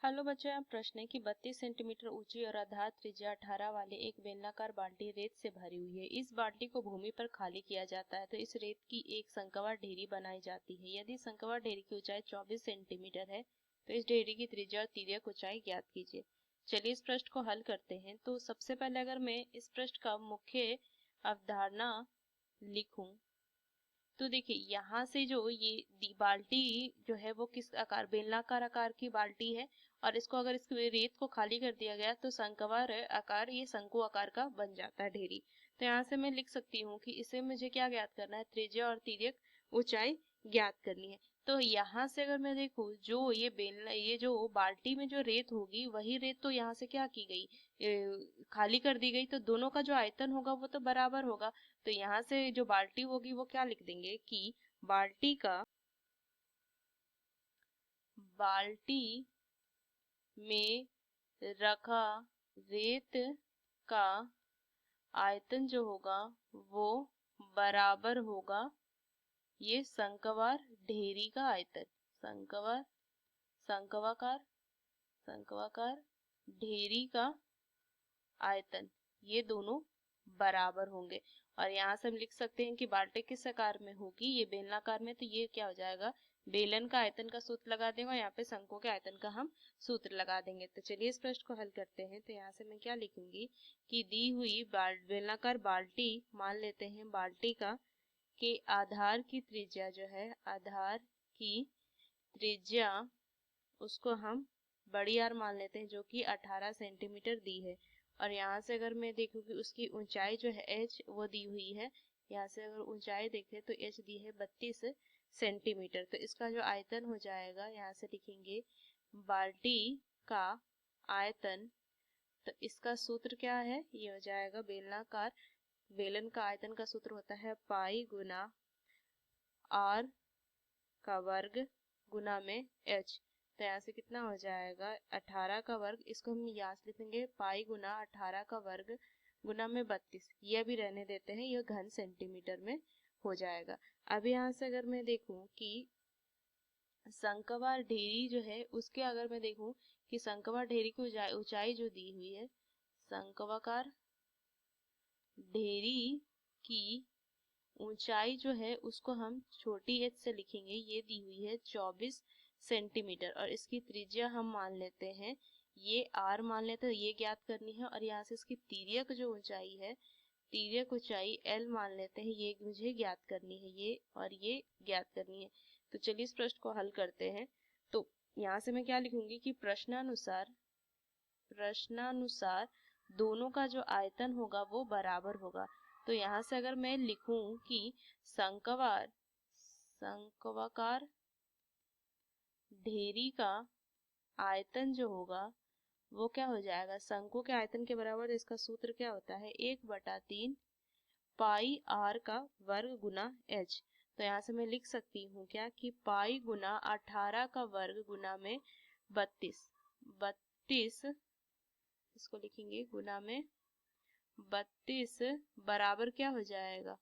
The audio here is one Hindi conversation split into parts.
हेलो बच्चों, यहाँ प्रश्न है कि 32 सेंटीमीटर ऊंची और आधार त्रिज्या 18 वाले एक बेलनाकार बाल्टी रेत से भरी हुई है। इस बाल्टी को भूमि पर खाली किया जाता है तो इस रेत की एक शंक्वाकार ढेरी बनाई जाती है। यदि शंक्वाकार ढेरी की ऊंचाई 24 सेंटीमीटर है तो इस ढेरी की त्रिज्या और तिर्यक ऊंचाई ज्ञात कीजिए। चलिए इस प्रश्न को हल करते हैं। तो सबसे पहले अगर मैं इस प्रश्न का मुख्य अवधारणा लिखूं तो देखिए यहाँ से जो ये बाल्टी जो है वो किस आकार, बेलनाकार आकार की बाल्टी है और इसको अगर इस रेत को खाली कर दिया गया तो शंक्वाकार आकार, ये शंकु आकार का बन जाता है ढेरी। तो यहाँ से मैं लिख सकती हूँ कि इसे मुझे क्या ज्ञात करना है, त्रिज्या और तिर्यक ऊंचाई ज्ञात करनी है। तो यहाँ से अगर मैं देखूँ जो ये जो बाल्टी में जो रेत होगी वही रेत तो यहाँ से क्या की गई, खाली कर दी गई, तो दोनों का जो आयतन होगा वो तो बराबर होगा। तो यहाँ से जो बाल्टी होगी वो क्या लिख देंगे कि बाल्टी में रखा रेत का आयतन जो होगा वो बराबर होगा ये शंक्वाकार ढेरी का आयतन। शंक्वाकार शंक्वाकार ढेरी का आयतन, ये दोनों बराबर होंगे। और यहाँ से हम लिख सकते हैं कि बाल्टी किस आकार में होगी, ये बेलनाकार में, तो ये क्या हो जाएगा, बेलन का आयतन का सूत्र लगा देंगे और यहाँ पे शंकु के आयतन का हम सूत्र लगा देंगे। तो चलिए इस प्रश्न को हल करते हैं। तो यहाँ से मैं क्या लिखूंगी कि दी हुई बेलनाकार बाल्टी, मान लेते हैं बाल्टी का के आधार की त्रिज्या जो है, आधार की त्रिज्या उसको हम बड़ी आर मान लेते हैं जो कि 18 सेंटीमीटर दी है। और यहाँ से अगर मैं देखूँ कि उसकी ऊंचाई जो है h वो दी हुई है, यहाँ से अगर ऊंचाई देखें तो h दी है 32 सेंटीमीटर। तो इसका जो आयतन हो जाएगा, यहाँ से लिखेंगे बाल्टी का आयतन, तो इसका सूत्र क्या है, ये हो जाएगा बेलन का आयतन का सूत्र होता है पाई गुना r का वर्ग गुना में h। तो यहाँ से कितना हो जाएगा 18 का वर्ग, इसको हम यहाँ से लिखेंगे पाई गुना 18 का वर्ग गुना में 32, ये भी रहने देते हैं, यह घन सेंटीमीटर में हो जाएगा। अब यहाँ से अगर मैं देखूं कि शंक्वाकार ढेरी जो है उसके, अगर मैं देखूं कि शंक्वाकार ढेरी की ऊंचाई जो दी हुई है, शंक्वाकार ढेरी की ऊंचाई जो है उसको हम छोटी h से लिखेंगे, ये दी हुई है 24 सेंटीमीटर और इसकी त्रिज्या हम मान लेते हैं, ये r मान लेते हैं, ये ज्ञात करनी है। और यहाँ से इसकी तिर्यक जो ऊंचाई है, तिर्यक ऊंचाई l मान लेते हैं, ये मुझे ज्ञात करनी है, ये और ये ज्ञात करनी है। तो चलिए इस प्रश्न को हल करते हैं। तो यहाँ से मैं क्या लिखूंगी कि प्रश्नानुसार दोनों का जो आयतन होगा वो बराबर होगा। तो यहाँ से अगर मैं लिखूं कि शंक्वाकार ढेरी का आयतन जो होगा वो क्या हो जाएगा, शंकु के आयतन के बराबर, इसका सूत्र क्या होता है 1/3 पाई r का वर्ग गुना h। तो यहाँ से मैं लिख सकती हूँ क्या कि पाई गुना 18 का वर्ग गुना में 32 इसको लिखेंगे गुना में 32 बराबर क्या हो जाएगा,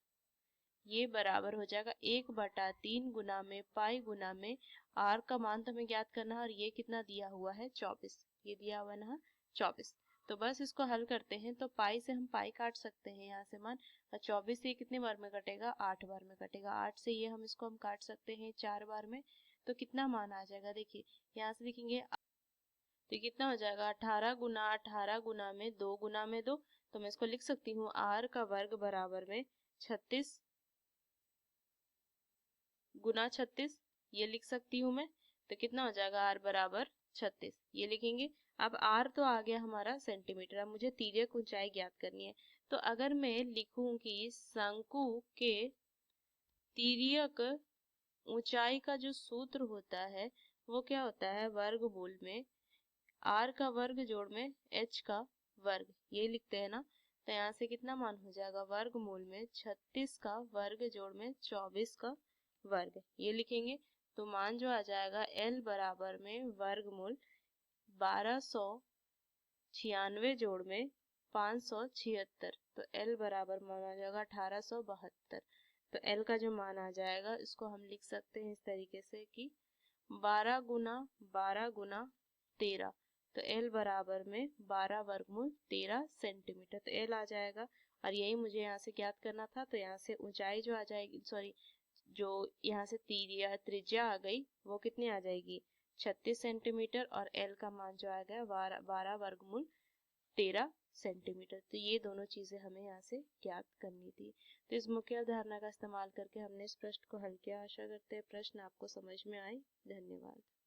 ये बराबर हो जाएगा 1/3 गुना में पाई गुना में r का मान तो हमें ज्ञात करना है और ये कितना दिया हुआ है 24, ये दिया हुआ ना 24। तो बस इसको हल करते हैं। तो पाई से हम पाई काट सकते हैं यहाँ से मान, और 24 से ये कितने बार में कटेगा, 8 बार में कटेगा। 8 से ये हम काट सकते हैं 4 बार में, तो कितना मान आ जाएगा, देखिए यहाँ से लिखेंगे तो कितना हो जाएगा 18 गुना में 2 गुना में 2। तो मैं इसको लिख सकती हूँ r का वर्ग बराबर में 36 गुना 36, ये लिख सकती हूँ मैं। तो कितना हो जाएगा r बराबर 36, ये लिखेंगे। अब r तो आ गया हमारा सेंटीमीटर, अब मुझे तिर्यक ऊंचाई ज्ञात करनी है। तो अगर मैं लिखूं कि शंकु के तिर्यक ऊंचाई का जो सूत्र होता है वो क्या होता है, वर्गमूल में r का वर्ग जोड़ में h का वर्ग, ये लिखते हैं ना। तो यहाँ से कितना मान हो जाएगा, वर्गमूल में 36 का वर्ग जोड़ में 24 का वर्ग, ये लिखेंगे। तो मान जो आ जाएगा l बराबर में वर्गमूल 1296 जोड़ में 576, तो l बराबर मान आ जाएगा 1872। तो l का जो मान आ जाएगा इसको हम लिख सकते हैं इस तरीके से कि 12 गुना 13, तो एल बराबर में 12 वर्गमूल 13 सेंटीमीटर, तो एल आ जाएगा। और यही मुझे यहाँ से ज्ञात करना था, तो यहाँ से ऊंचाई जो आ जाएगी, सॉरी, जो यहाँ से त्रिज्या आ गई वो कितनी आ जाएगी, 36 सेंटीमीटर, और एल का मान जो आ गया 12 वर्गमूल 13 सेंटीमीटर। तो ये दोनों चीजें हमें यहाँ से ज्ञात करनी थी। तो इस मुख्य अवधारणा का इस्तेमाल करके हमने इस प्रश्न को हल किया। आशा करते हैं प्रश्न आपको समझ में आए। धन्यवाद।